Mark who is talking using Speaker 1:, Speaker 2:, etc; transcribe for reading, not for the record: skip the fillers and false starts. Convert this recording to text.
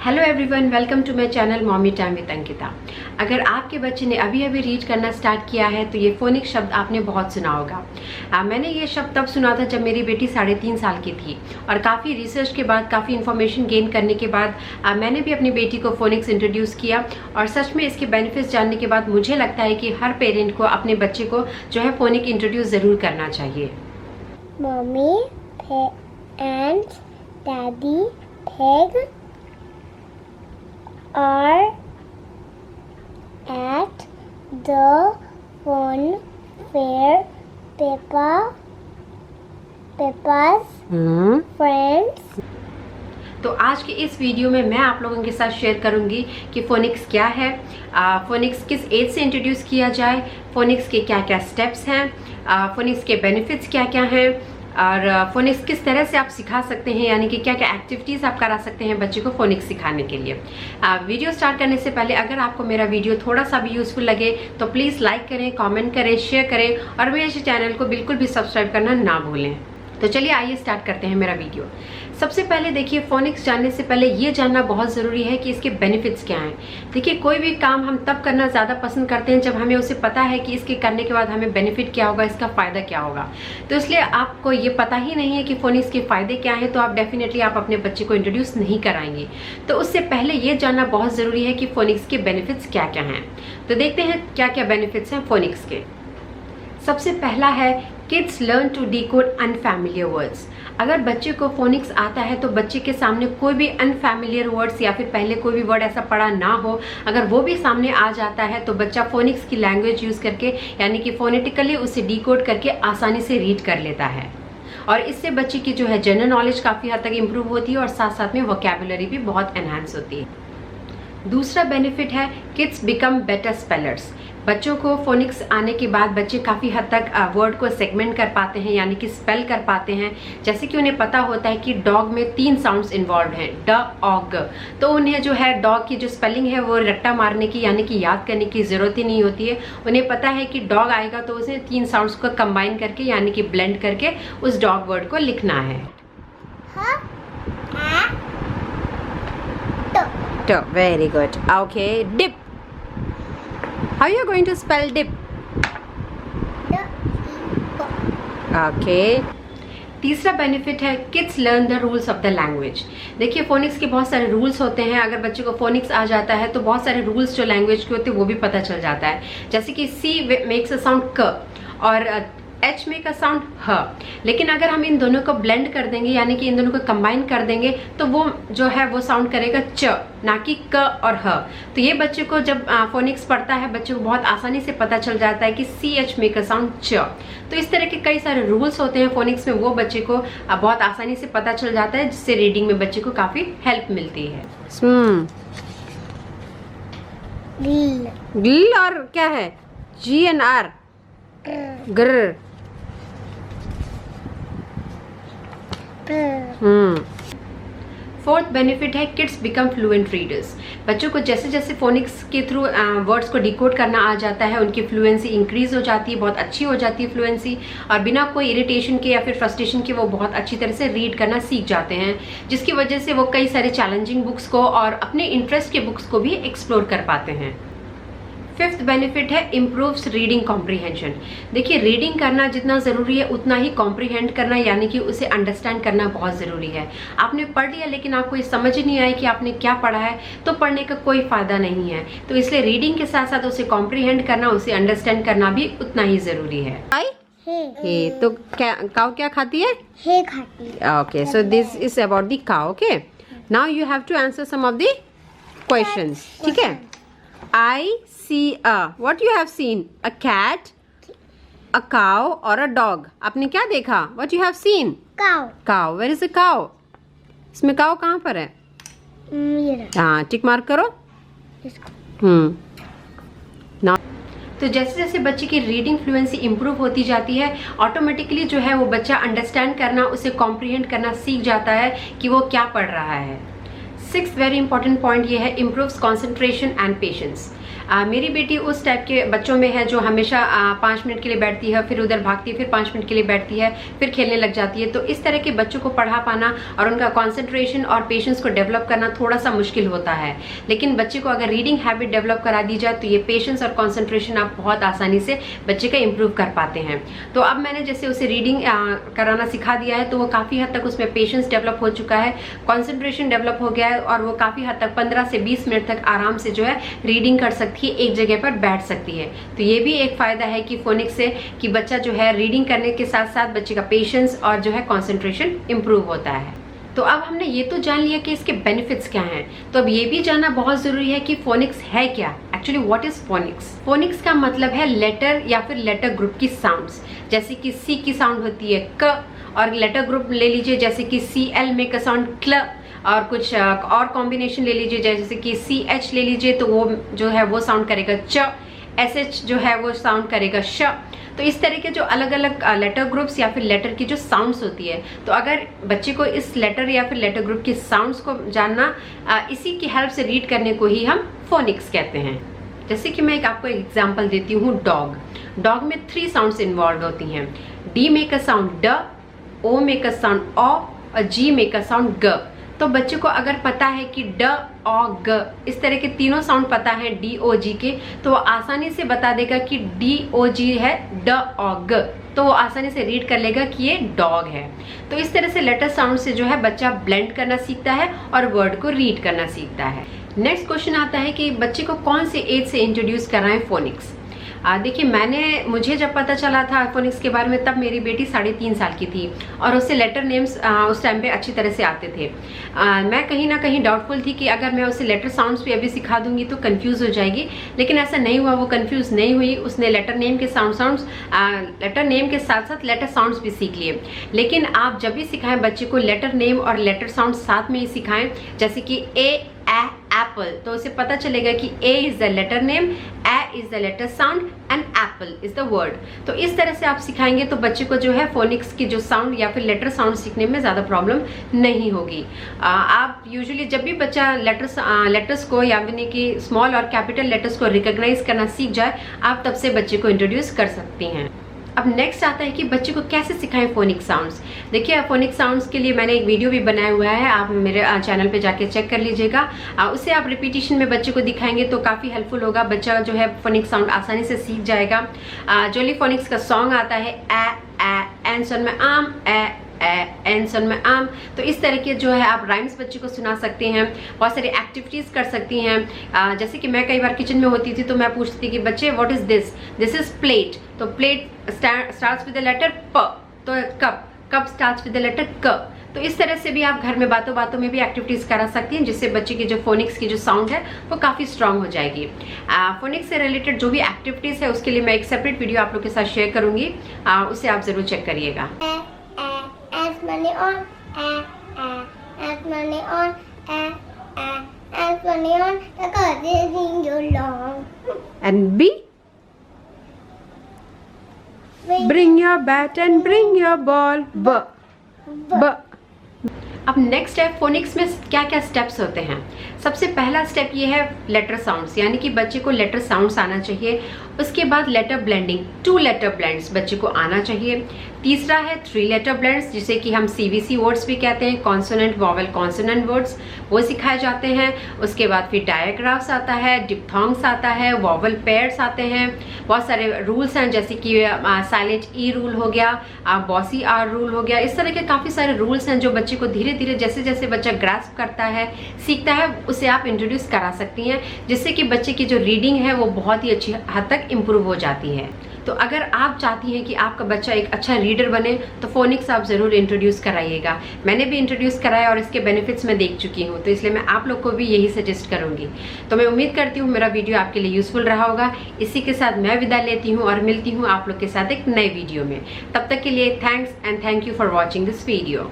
Speaker 1: Hello everyone, welcome to my channel mommy time with Ankita. अगर आपके बच्चे ने अभी अभी रीड करना स्टार्ट किया है तो ये फोनिक्स शब्द आपने बहुत सुना होगा। मैंने ये शब्द तब सुना था जब मेरी बेटी 3.5 साल की थी और काफ़ी रिसर्च के बाद, काफ़ी इन्फॉर्मेशन गेन करने के बाद मैंने भी अपनी बेटी को फोनिक्स इंट्रोड्यूस किया और सच में इसके बेनिफिट्स जानने के बाद मुझे लगता है कि हर पेरेंट को अपने बच्चे को जो है फोनिक इंट्रोड्यूस ज़रूर करना चाहिए।
Speaker 2: Mommy and Daddy Pig are at the fun fair. Peppa's friends.
Speaker 1: तो आज के इस वीडियो में मैं आप लोगों के साथ शेयर करूंगी कि फोनिक्स क्या है, फोनिक्स किस एज से इंट्रोड्यूस किया जाए, फोनिक्स के क्या क्या स्टेप्स हैं, फोनिक्स के बेनिफिट्स क्या क्या हैं और फोनिक्स किस तरह से आप सिखा सकते हैं, यानी कि क्या क्या एक्टिविटीज़ आप करा सकते हैं बच्चे को फोनिक्स सिखाने के लिए। वीडियो स्टार्ट करने से पहले अगर आपको मेरा वीडियो थोड़ा सा भी यूज़फुल लगे तो प्लीज़ लाइक करें, कमेंट करें, शेयर करें और मेरे चैनल को बिल्कुल भी सब्सक्राइब करना ना भूलें। तो चलिए आइए स्टार्ट करते हैं मेरा वीडियो। सबसे पहले देखिए, फोनिक्स जानने से पहले ये जानना बहुत ज़रूरी है कि इसके बेनिफिट्स क्या हैं। देखिए, कोई भी काम हम तब करना ज़्यादा पसंद करते हैं जब हमें उसे पता है कि इसके करने के बाद हमें बेनिफिट क्या होगा, इसका फ़ायदा क्या होगा। तो इसलिए आपको ये पता ही नहीं है कि फोनिक्स के फ़ायदे क्या हैं तो आप डेफिनेटली आप अपने बच्चे को इंट्रोड्यूस नहीं कराएंगे। तो उससे पहले ये जानना बहुत ज़रूरी है कि फोनिक्स के बेनिफिट्स क्या क्या हैं। तो देखते हैं क्या क्या बेनिफिट्स हैं फोनिक्स के। सबसे पहला है kids learn to decode unfamiliar words. अगर बच्चे को फोनिक्स आता है तो बच्चे के सामने कोई भी अनफैमिलियर वर्ड्स या फिर पहले कोई भी वर्ड ऐसा पढ़ा ना हो, अगर वो भी सामने आ जाता है तो बच्चा फोनिक्स की लैंग्वेज यूज़ करके, यानी कि फोनेटिकली उसे डिकोड करके आसानी से रीड कर लेता है और इससे बच्चे की जो है जनरल नॉलेज काफ़ी हद तक इम्प्रूव होती है और साथ साथ में वोकैबुलरी भी बहुत एनहांस होती है। दूसरा बेनिफिट है किड्स बिकम बेटर स्पेलर्स। बच्चों को फोनिक्स आने के बाद बच्चे काफ़ी हद तक वर्ड को सेगमेंट कर पाते हैं, यानी कि स्पेल कर पाते हैं। जैसे कि उन्हें पता होता है कि डॉग में 3 साउंड्स इन्वॉल्व हैं, ड, ऑ, ग। तो उन्हें जो है डॉग की जो स्पेलिंग है वो रट्टा मारने की, यानी कि याद करने की ज़रूरत ही नहीं होती है। उन्हें पता है कि डॉग आएगा तो उसे 3 साउंड्स को कंबाइन करके, यानी कि ब्लेंड करके उस डॉग वर्ड को लिखना है। Very good. Okay, dip. How you are going to spell dip? Okay. तीसरा बेनिफिट है kids learn the rules of the language. देखिए, फोनिक्स के बहुत सारे रूल्स होते हैं। अगर बच्चे को फोनिक्स आ जाता है तो बहुत सारे रूल्स जो लैंग्वेज के होते हैं वो भी पता चल जाता है। जैसे कि सी मेक्स अ साउंड क और एच में का साउंड ह। लेकिन अगर हम इन दोनों को ब्लेंड कर देंगे, यानी कि इन दोनों को कंबाइन कर देंगे, तो वो जो है वो साउंड करेगा च, ना कि क और ह। तो ये बच्चे को जब फोनिक्स पढ़ता है बच्चे को बहुत आसानी से पता चल जाता है कि सी एच में का साउंड च। तो इस तरह के कई सारे रूल्स होते हैं फोनिक्स में, वो बच्चे को बहुत आसानी से पता चल जाता है, जिससे रीडिंग में बच्चे को काफ़ी हेल्प मिलती है। गिल और क्या है, जी एन आर, ग्र। फोर्थ बेनिफिट है किड्स बिकम फ्लुएंट रीडर्स। बच्चों को जैसे जैसे फोनिक्स के थ्रू वर्ड्स को डिकोड करना आ जाता है, उनकी फ्लुएंसी इंक्रीज हो जाती है, बहुत अच्छी हो जाती है फ्लुएंसी, और बिना कोई इरिटेशन के या फिर फ्रस्ट्रेशन के वो बहुत अच्छी तरह से रीड करना सीख जाते हैं, जिसकी वजह से वो कई सारे चैलेंजिंग बुक्स को और अपने इंटरेस्ट के बुक्स को भी एक्सप्लोर कर पाते हैं। फिफ्थ बेनिफिट है इम्प्रूव्स रीडिंग कॉम्प्रीहेंशन। देखिए, रीडिंग करना जितना ज़रूरी है उतना ही कॉम्प्रीहेंड करना, यानी कि उसे अंडरस्टैंड करना बहुत ज़रूरी है। आपने पढ़ लिया लेकिन आपको ये समझ ही नहीं आई कि आपने क्या पढ़ा है तो पढ़ने का कोई फ़ायदा नहीं है। तो इसलिए रीडिंग के साथ साथ उसे कॉम्प्रीहेंड करना, उसे अंडरस्टैंड करना भी उतना ही ज़रूरी है। हे तो क्या काऊ क्या खाती है?
Speaker 2: हे खाती है।
Speaker 1: Okay, so this is about the cow. Okay, now you have to answer some of the questions. ठीक है। I see a. What you have seen? A cat, a cow or a dog? आपने क्या देखा? What you have seen?
Speaker 2: Cow.
Speaker 1: Cow. Where is the cow? इसमें cow कहाँ पर है? हाँ, टिक मार्क करो। Now, तो जैसे जैसे बच्चे की रीडिंग फ्लुएंसी इंप्रूव होती जाती है, ऑटोमेटिकली जो है वो बच्चा अंडरस्टैंड करना, उसे कॉम्प्रीहेंड करना सीख जाता है कि वो क्या पढ़ रहा है। 6th वेरी इंपॉर्टेंट पॉइंट ये है इम्प्रूव्स कॉन्सेंट्रेशन एंड पेशेंस। मेरी बेटी उस टाइप के बच्चों में है जो हमेशा 5 मिनट के लिए बैठती है, फिर उधर भागती है, फिर 5 मिनट के लिए बैठती है, फिर खेलने लग जाती है। तो इस तरह के बच्चों को पढ़ा पाना और उनका कॉन्सेंट्रेशन और पेशेंस को डेवलप करना थोड़ा सा मुश्किल होता है। लेकिन बच्चे को अगर रीडिंग हैबिट डेवलप करा दी जाए तो ये पेशेंस और कॉन्सेंट्रेशन आप बहुत आसानी से बच्चे का इंप्रूव कर पाते हैं। तो अब मैंने जैसे उसे रीडिंग कराना सिखा दिया है, तो वो काफ़ी हद तक उसमें पेशेंस डेवलप हो चुका है, कॉन्सेंट्रेशन डेवलप हो गया है, और वो काफ़ी हद तक 15 से 20 मिनट तक आराम से जो है रीडिंग कर सकती है, एक जगह पर बैठ सकती है। तो ये भी एक फ़ायदा है कि फोनिक्स से कि बच्चा जो है रीडिंग करने के साथ साथ बच्चे का पेशेंस और जो है कॉन्सेंट्रेशन इंप्रूव होता है। तो अब हमने ये तो जान लिया कि इसके बेनिफिट्स क्या हैं, तो अब ये भी जानना बहुत ज़रूरी है कि फोनिक्स है क्या। Actually what is phoenix? Phoenix का मतलब है लेटर या फिर लेटर ग्रुप की साउंड्स। जैसे कि सी की साउंड होती है क, और लेटर ग्रुप ले लीजिए जैसे कि CL में का साउंड क्ल, और कुछ और कॉम्बिनेशन ले लीजिए जैसे कि CH ले लीजिए तो वो जो है वो साउंड करेगा च, SH जो है वो साउंड करेगा श। तो इस तरह के जो अलग अलग लेटर ग्रुप्स या फिर लेटर की जो साउंड्स होती है, तो अगर बच्चे को इस लेटर या फिर लेटर ग्रुप की साउंड्स को जानना, इसी की हेल्प से रीड करने को ही हम फोनिक्स कहते हैं। जैसे कि मैं आपको एक एग्जांपल देती हूँ, डॉग। डॉग में 3 साउंड्स इन्वॉल्व होती हैं। D मेक अ साउंड ड, O मेक अ साउंड ओ, और G मेक अ साउंड ग। तो बच्चे को अगर पता है कि ड ओ ग इस तरह के तीनों साउंड पता है DOG के, तो वो आसानी से बता देगा कि DOG है ड ओ ग, तो वो आसानी से रीड कर लेगा कि ये डॉग है। तो इस तरह से लेटर साउंड से जो है बच्चा ब्लेंड करना सीखता है और वर्ड को रीड करना सीखता है। नेक्स्ट क्वेश्चन आता है कि बच्चे को कौन से एज से इंट्रोड्यूस कराएं फोनिक्स। देखिए मुझे जब पता चला था फोनिक्स के बारे में, तब मेरी बेटी 3.5 साल की थी और उससे लेटर नेम्स उस टाइम पे अच्छी तरह से आते थे। मैं कहीं ना कहीं डाउटफुल थी कि अगर मैं उसे लेटर साउंड्स भी अभी सिखा दूंगी तो कंफ्यूज हो जाएगी, लेकिन ऐसा नहीं हुआ, वो कंफ्यूज नहीं हुई। उसने लेटर नेम के लेटर नेम के साथ साथ लेटर साउंड्स भी सीख लिए। लेकिन आप जब भी सिखाएं बच्चे को लेटर नेम और लेटर साउंड साथ में ही सिखाएं, जैसे कि एप्पल, तो उसे पता चलेगा कि A is the letter name, A is the letter sound and apple is the word. तो इस तरह से आप सिखाएंगे तो बच्चे को जो है फोनिक्स की जो साउंड या फिर लेटर साउंड सीखने में ज़्यादा प्रॉब्लम नहीं होगी। आप यूजुअली जब भी बच्चा लेटर्स को यानी कि स्मॉल और कैपिटल लेटर्स को रिकॉग्नाइज करना सीख जाए, आप तब से बच्चे को इंट्रोड्यूस कर सकती हैं। अब नेक्स्ट आता है कि बच्चे को कैसे सिखाएं फोनिक साउंड्स। देखिए फोनिक साउंड्स के लिए मैंने एक वीडियो भी बनाया हुआ है, आप मेरे चैनल पे जाके चेक कर लीजिएगा। उसे आप रिपीटिशन में बच्चे को दिखाएंगे तो काफ़ी हेल्पफुल होगा, बच्चा जो है फोनिक साउंड आसानी से सीख जाएगा। जोली फोनिक्स का सॉन्ग आता है एन सन में आम, एन सन में आम। तो इस तरह के जो है आप राइम्स बच्चे को सुना सकते हैं, बहुत सारी एक्टिविटीज़ कर सकती हैं। जैसे कि मैं कई बार किचन में होती थी तो मैं पूछती थी कि बच्चे what is this, this is plate. तो plate starts with the letter प, तो cup starts with the letter क। तो इस तरह से भी आप घर में बातों बातों में भी एक्टिविटीज़ करा सकती हैं, जिससे बच्चे की जो फोनिक्स की जो साउंड है वो काफ़ी स्ट्रांग हो जाएगी। फोनिक्स से रिलेटेड जो भी एक्टिविटीज़ है उसके लिए मैं एक सेपरेट वीडियो आप लोग के साथ शेयर करूँगी, उसे आप ज़रूर चेक करिएगा।
Speaker 2: Money on, money on, money on, the card is in your long.
Speaker 1: And B? Bring your bat and bring your ball. B. अब नेक्स्ट है फोनिक्स में क्या क्या स्टेप्स होते हैं। सबसे पहला स्टेप ये है लेटर साउंड्स, यानी कि बच्चे को लेटर साउंड्स आना चाहिए। उसके बाद लेटर ब्लेंडिंग, 2 लेटर ब्लेंड्स बच्चे को आना चाहिए। तीसरा है 3 लेटर ब्लेंड्स, जिसे कि हम CVC वर्ड्स भी कहते हैं, कॉन्सोनेंट वॉवेल कॉन्सोनेंट वर्ड्स, वो सिखाए जाते हैं। उसके बाद फिर डायग्राफ्स आता है, डिप्थोंग्स आता है, वॉवेल पेयर्स आते हैं। बहुत सारे रूल्स हैं, जैसे कि साइलेंट E रूल हो गया, बॉसी R रूल हो गया। इस तरह के काफ़ी सारे रूल्स हैं जो बच्चे को धीरे धीरे जैसे जैसे बच्चा ग्रास्प करता है, सीखता है, उसे आप इंट्रोड्यूस करा सकती हैं, जिससे कि बच्चे की जो रीडिंग है वो बहुत ही अच्छी हद तक इम्प्रूव हो जाती है। तो अगर आप चाहती हैं कि आपका बच्चा एक अच्छा रीडर बने तो फोनिक्स आप ज़रूर इंट्रोड्यूस कराइएगा। मैंने भी इंट्रोड्यूस कराया और इसके बेनिफिट्स मैं देख चुकी हूँ, तो इसलिए मैं आप लोग को भी यही सजेस्ट करूँगी। तो मैं उम्मीद करती हूँ मेरा वीडियो आपके लिए यूज़फुल रहा होगा। इसी के साथ मैं विदा लेती हूँ और मिलती हूँ आप लोग के साथ एक नए वीडियो में। तब तक के लिए thanks and thank you for watching this video.